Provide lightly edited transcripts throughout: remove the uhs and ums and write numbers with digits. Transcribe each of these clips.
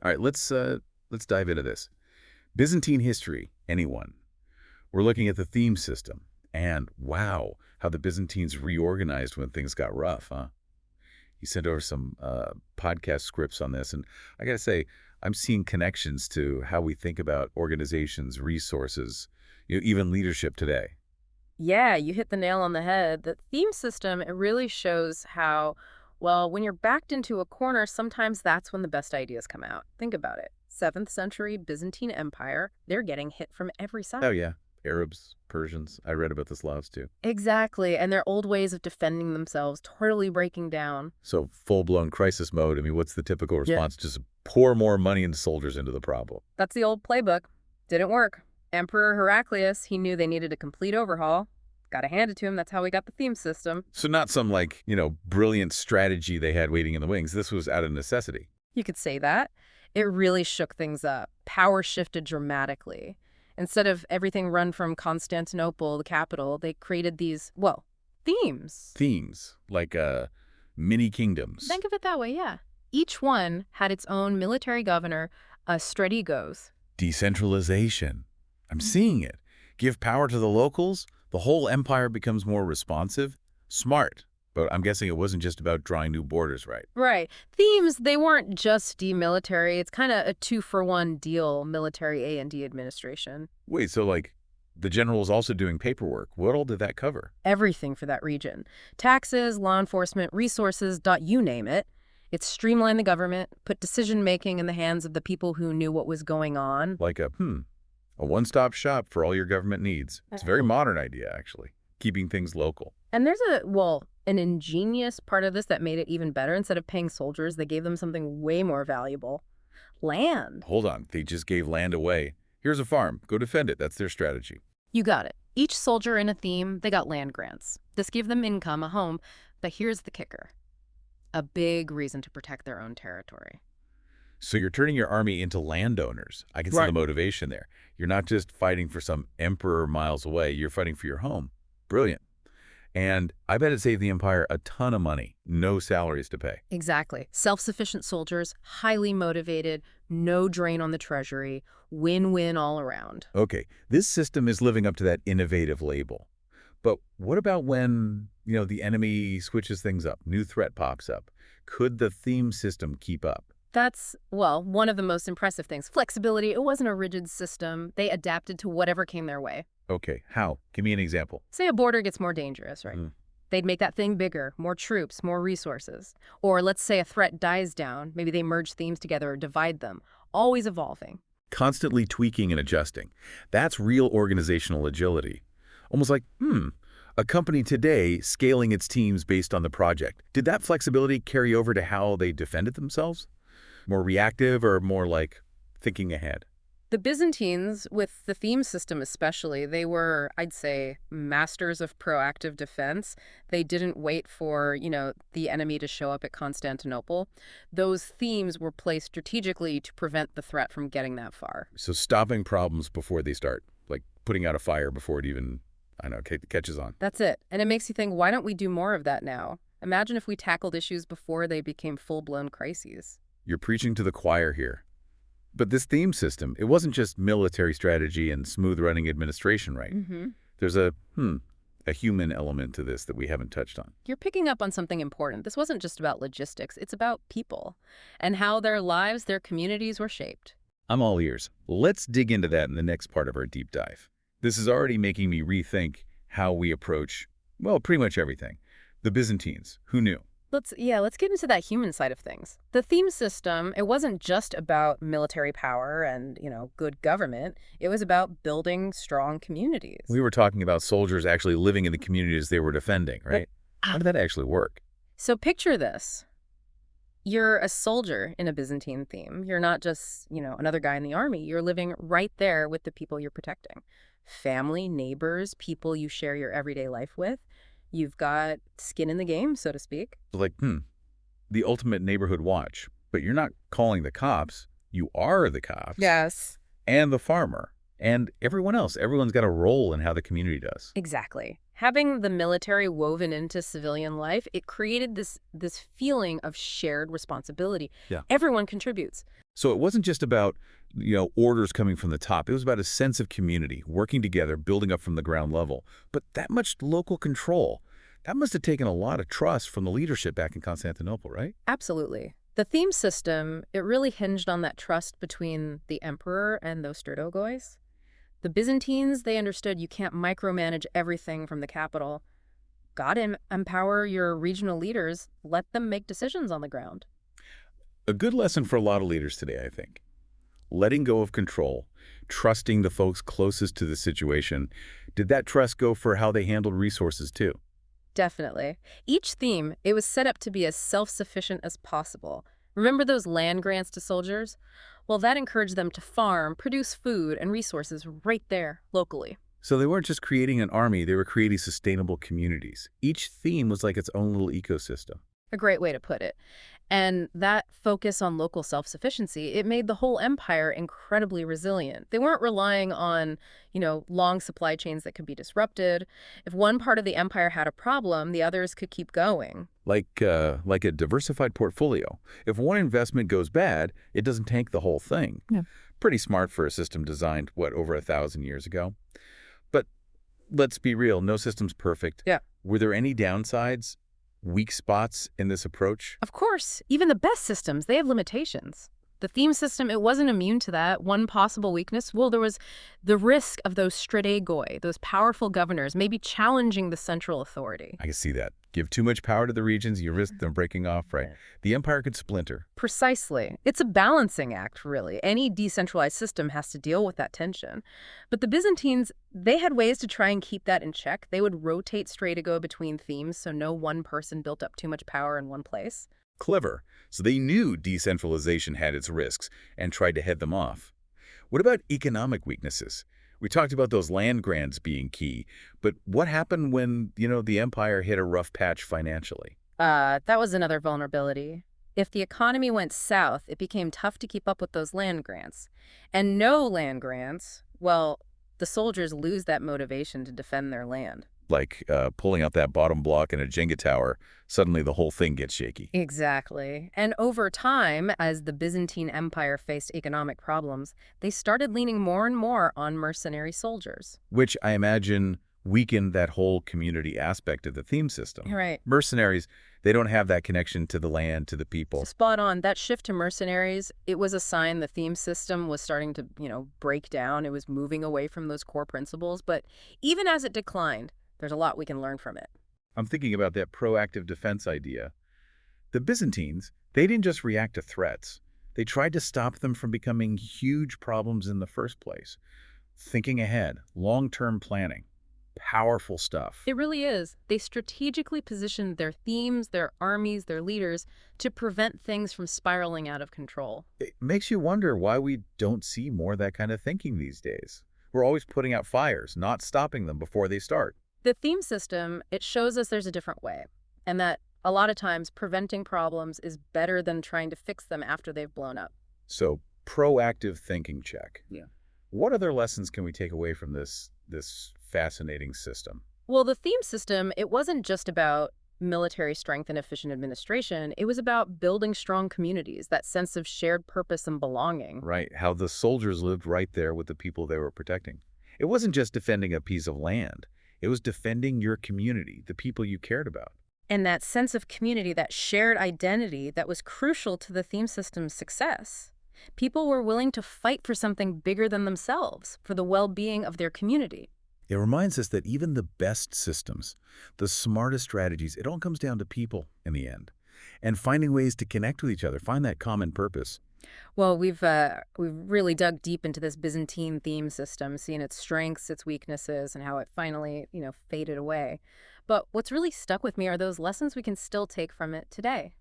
All right, let's dive into this. Byzantine history, anyone? We're looking at the theme system. And wow, how the Byzantines reorganized when things got rough, huh? You sent over some podcast scripts on this, and I gotta say, I'm seeing connections to how we think about organizations, resources, even leadership today. Yeah, you hit the nail on the head. The theme system, it really shows how, well, when you're backed into a corner, sometimes that's when the best ideas come out. Think about it. 7th century Byzantine Empire, they're getting hit from every Oh side. yeah, Arabs, Persians. I read about the Slavs too. Exactly, and their old ways of defending themselves totally breaking down. So full-blown crisis mode. I mean, what's the typical Yeah. response? Just pour more money and soldiers into the problem. That's the old playbook. Didn't work. Emperor Heraclius, he knew they needed a complete overhaul. Gotta hand it to him, that's how we got the theme system. So not some like, brilliant strategy they had waiting in the wings. This was out of necessity. You could say that. It really shook things up. Power shifted dramatically. Instead of everything run from Constantinople, the capital, they created these, well, themes. Themes, like mini kingdoms. Think of it that way, yeah. Each one had its own military governor, strategos. Decentralization. I'm seeing it. Give power to the locals, the whole empire becomes more responsive. Smart. But I'm guessing it wasn't just about drawing new borders, right? Right. Themes, they weren't just demilitary. It's kind of a two-for-one deal, military A&D administration. Wait, so like the general was also doing paperwork. What all did that cover? Everything for that region. Taxes, law enforcement, resources, you name it. It streamlined the government, put decision-making in the hands of the people who knew what was going on. Like a one-stop shop for all your government needs. It's a very modern idea, actually, keeping things local. And there's an ingenious part of this that made it even better. Instead of paying soldiers, they gave them something way more valuable. Land. Hold on, they just gave land away. Here's a farm. Go defend it. That's their strategy. You got it. Each soldier in a theme, they got land grants. This gave them income, a home. But here's the kicker. A big reason to protect their own territory. So you're turning your army into landowners. I can see the motivation there. You're not just fighting for some emperor miles away. You're fighting for your home. Brilliant. And I bet it saved the empire a ton of money. No salaries to pay. Exactly. Self-sufficient soldiers, highly motivated, no drain on the treasury, win-win all around. Okay, this system is living up to that innovative label. But what about when, the enemy switches things up, new threat pops up? Could the theme system keep up? That's, one of the most impressive things. Flexibility. It wasn't a rigid system. They adapted to whatever came their way. Okay, how? Give me an example. Say a border gets more dangerous, right? They'd make that thing bigger, more troops, more resources. Or let's say a threat dies down. Maybe they merge themes together or divide them. Always evolving. Constantly tweaking and adjusting. That's real organizational agility. Almost like, a company today scaling its teams based on the project. Did that flexibility carry over to how they defended themselves? More reactive or more like thinking ahead? The Byzantines, with the theme system especially, they were, I'd say, masters of proactive defense. They didn't wait for, the enemy to show up at Constantinople. Those themes were placed strategically to prevent the threat from getting that far. So stopping problems before they start, like putting out a fire before it even, catches on. That's it. And it makes you think, why don't we do more of that now? Imagine if we tackled issues before they became full-blown crises. You're preaching to the choir here. But this theme system, it wasn't just military strategy and smooth-running administration, right? There's a human element to this that we haven't touched on. You're picking up on something important. This wasn't just about logistics. It's about people and how their lives, their communities were shaped. I'm all ears. Let's dig into that in the next part of our deep dive. This is already making me rethink how we approach, pretty much everything. The Byzantines, who knew? Let's get into that human side of things. The theme system, it wasn't just about military power and, good government. It was about building strong communities. We were talking about soldiers actually living in the communities they were defending, right? How did that actually work? So picture this. You're a soldier in a Byzantine theme. You're not just, another guy in the army. You're living right there with the people you're protecting. Family, neighbors, people you share your everyday life with. You've got skin in the game, so to speak. Like, the ultimate neighborhood watch. But you're not calling the cops. You are the cops. Yes. And the farmer. And everyone else. Everyone's got a role in how the community does. Exactly. Having the military woven into civilian life, it created this feeling of shared responsibility. Yeah. Everyone contributes. So it wasn't just about, orders coming from the top. It was about a sense of community, working together, building up from the ground level. But that much local control, that must have taken a lot of trust from the leadership back in Constantinople, right? Absolutely. The theme system, it really hinged on that trust between the emperor and those Stratogoi. The Byzantines, they understood you can't micromanage everything from the capital. Empower your regional leaders, let them make decisions on the ground. A good lesson for a lot of leaders today, I think. Letting go of control, trusting the folks closest to the situation. Did that trust go for how they handled resources too? Definitely. Each theme, it was set up to be as self-sufficient as possible. Remember those land grants to soldiers? Well, that encouraged them to farm, produce food and resources right there, locally. So they weren't just creating an army, they were creating sustainable communities. Each theme was like its own little ecosystem. A great way to put it. And that focus on local self-sufficiency, it made the whole empire incredibly resilient. They weren't relying on, long supply chains that could be disrupted. If one part of the empire had a problem, the others could keep going. Like a diversified portfolio. If one investment goes bad, it doesn't tank the whole thing. Yeah. Pretty smart for a system designed, over 1,000 years ago? But let's be real, no system's perfect. Yeah. Were there any downsides, weak spots in this approach? Of course, even the best systems, they have limitations. The theme system, it wasn't immune to that. One possible weakness, well, there was the risk of those strategoi, those powerful governors, maybe challenging the central authority. I can see that. Give too much power to the regions, you risk them breaking off, right? The empire could splinter. Precisely. It's a balancing act, really. Any decentralized system has to deal with that tension. But the Byzantines, they had ways to try and keep that in check. They would rotate stratego between themes so no one person built up too much power in one place. Clever. So they knew decentralization had its risks and tried to head them off. What about economic weaknesses? We talked about those land grants being key, but what happened when, the empire hit a rough patch financially? That was another vulnerability. If the economy went south, it became tough to keep up with those land grants. And no land grants, well, the soldiers lose that motivation to defend their land. Like pulling out that bottom block in a Jenga tower, suddenly the whole thing gets shaky. Exactly. And over time, as the Byzantine Empire faced economic problems, they started leaning more and more on mercenary soldiers. Which I imagine weakened that whole community aspect of the theme system. Right. Mercenaries, they don't have that connection to the land, to the people. Spot on. That shift to mercenaries, it was a sign the theme system was starting to, break down. It was moving away from those core principles. But even as it declined, there's a lot we can learn from it. I'm thinking about that proactive defense idea. The Byzantines, they didn't just react to threats. They tried to stop them from becoming huge problems in the first place. Thinking ahead, long-term planning, powerful stuff. It really is. They strategically positioned their themes, their armies, their leaders to prevent things from spiraling out of control. It makes you wonder why we don't see more of that kind of thinking these days. We're always putting out fires, not stopping them before they start. The theme system, it shows us there's a different way, and that a lot of times preventing problems is better than trying to fix them after they've blown up. So, proactive thinking check. Yeah. What other lessons can we take away from this fascinating system? Well, the theme system, it wasn't just about military strength and efficient administration. It was about building strong communities, that sense of shared purpose and belonging. Right, how the soldiers lived right there with the people they were protecting. It wasn't just defending a piece of land. It was defending your community, the people you cared about. And that sense of community, that shared identity, that was crucial to the theme system's success. People were willing to fight for something bigger than themselves, for the well-being of their community. It reminds us that even the best systems, the smartest strategies, it all comes down to people in the end. And finding ways to connect with each other, find that common purpose. Well, we've really dug deep into this Byzantine theme system, seeing its strengths, its weaknesses, and how it finally, faded away. But what's really stuck with me are those lessons we can still take from it today,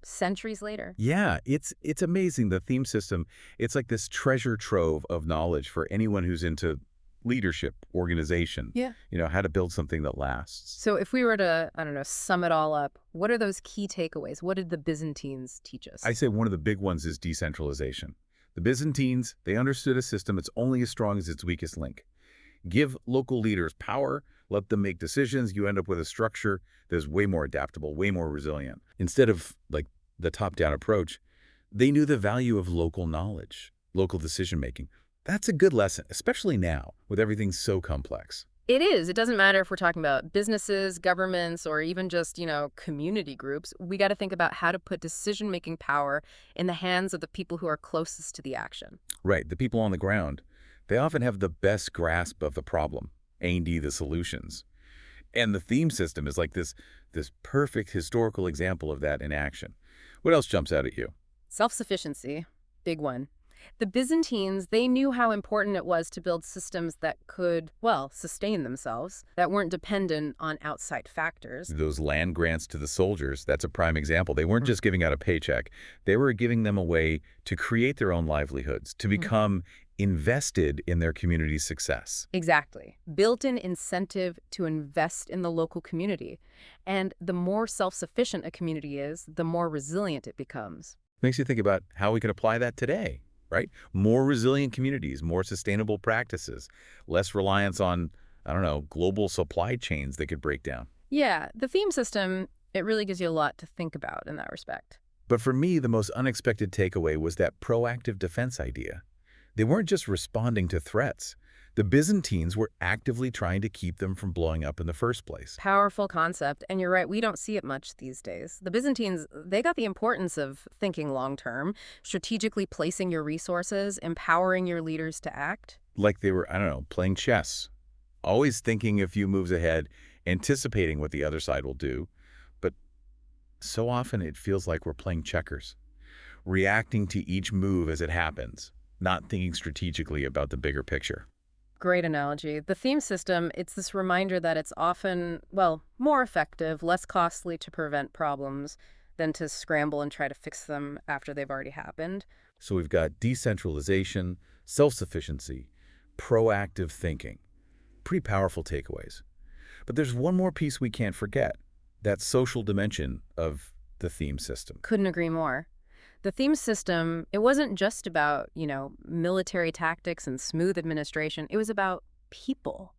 centuries later. Yeah, it's amazing. The theme system, it's like this treasure trove of knowledge for anyone who's into leadership, organization, Yeah. How to build something that lasts. So if we were to, I don't know, sum it all up, what are those key takeaways? What did the Byzantines teach us? I say one of the big ones is decentralization. The Byzantines, they understood a system that's only as strong as its weakest link. Give local leaders power, let them make decisions, you end up with a structure that's way more adaptable, way more resilient. Instead of, like, the top-down approach, they knew the value of local knowledge, local decision-making. That's a good lesson, especially now, with everything so complex. It is. It doesn't matter if we're talking about businesses, governments, or even just, community groups. We got to think about how to put decision-making power in the hands of the people who are closest to the action. Right, the people on the ground, they often have the best grasp of the problem, A&D the solutions. And the theme system is like this perfect historical example of that in action. What else jumps out at you? Self-sufficiency, big one. The Byzantines, they knew how important it was to build systems that could, well, sustain themselves, that weren't dependent on outside factors. Those land grants to the soldiers, that's a prime example. They weren't just giving out a paycheck. They were giving them a way to create their own livelihoods, to become invested in their community's success. Exactly. Built-in incentive to invest in the local community. And the more self-sufficient a community is, the more resilient it becomes. Makes you think about how we can apply that today, right? More resilient communities, more sustainable practices, less reliance on, I don't know, global supply chains that could break down. Yeah, the theme system, it really gives you a lot to think about in that respect. But for me, the most unexpected takeaway was that proactive defense idea. They weren't just responding to threats. The Byzantines were actively trying to keep them from blowing up in the first place. Powerful concept, and you're right, we don't see it much these days. The Byzantines, they got the importance of thinking long-term, strategically placing your resources, empowering your leaders to act. Like they were, I don't know, playing chess. Always thinking a few moves ahead, anticipating what the other side will do. But so often it feels like we're playing checkers, reacting to each move as it happens, not thinking strategically about the bigger picture. Great analogy. The theme system, it's this reminder that it's often, well, more effective, less costly to prevent problems than to scramble and try to fix them after they've already happened. So we've got decentralization, self-sufficiency, proactive thinking. Pretty powerful takeaways. But there's one more piece we can't forget, that social dimension of the theme system. Couldn't agree more. The theme system, it wasn't just about, military tactics and smooth administration. It was about people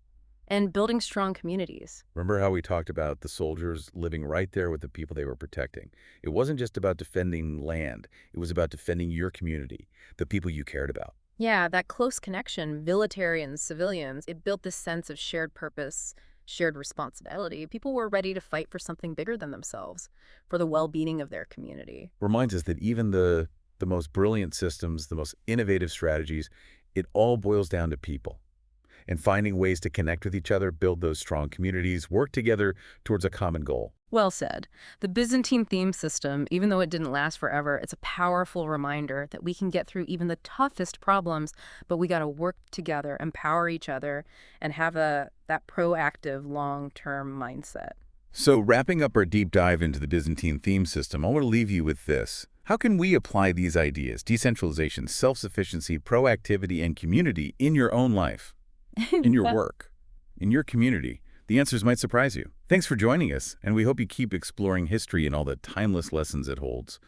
and building strong communities. Remember how we talked about the soldiers living right there with the people they were protecting? It wasn't just about defending land. It was about defending your community, the people you cared about. Yeah, that close connection, military and civilians, it built this sense of shared purpose, shared responsibility. People were ready to fight for something bigger than themselves, for the well-being of their community. Reminds us that even the most brilliant systems, the most innovative strategies, it all boils down to people. And finding ways to connect with each other, build those strong communities, work together towards a common goal. Well said. The Byzantine theme system, even though it didn't last forever, it's a powerful reminder that we can get through even the toughest problems, but we got to work together, empower each other, and have that proactive long-term mindset. So wrapping up our deep dive into the Byzantine theme system, I want to leave you with this. How can we apply these ideas, decentralization, self-sufficiency, proactivity, and community in your own life, in your work, in your community? The answers might surprise you. Thanks for joining us, and we hope you keep exploring history and all the timeless lessons it holds.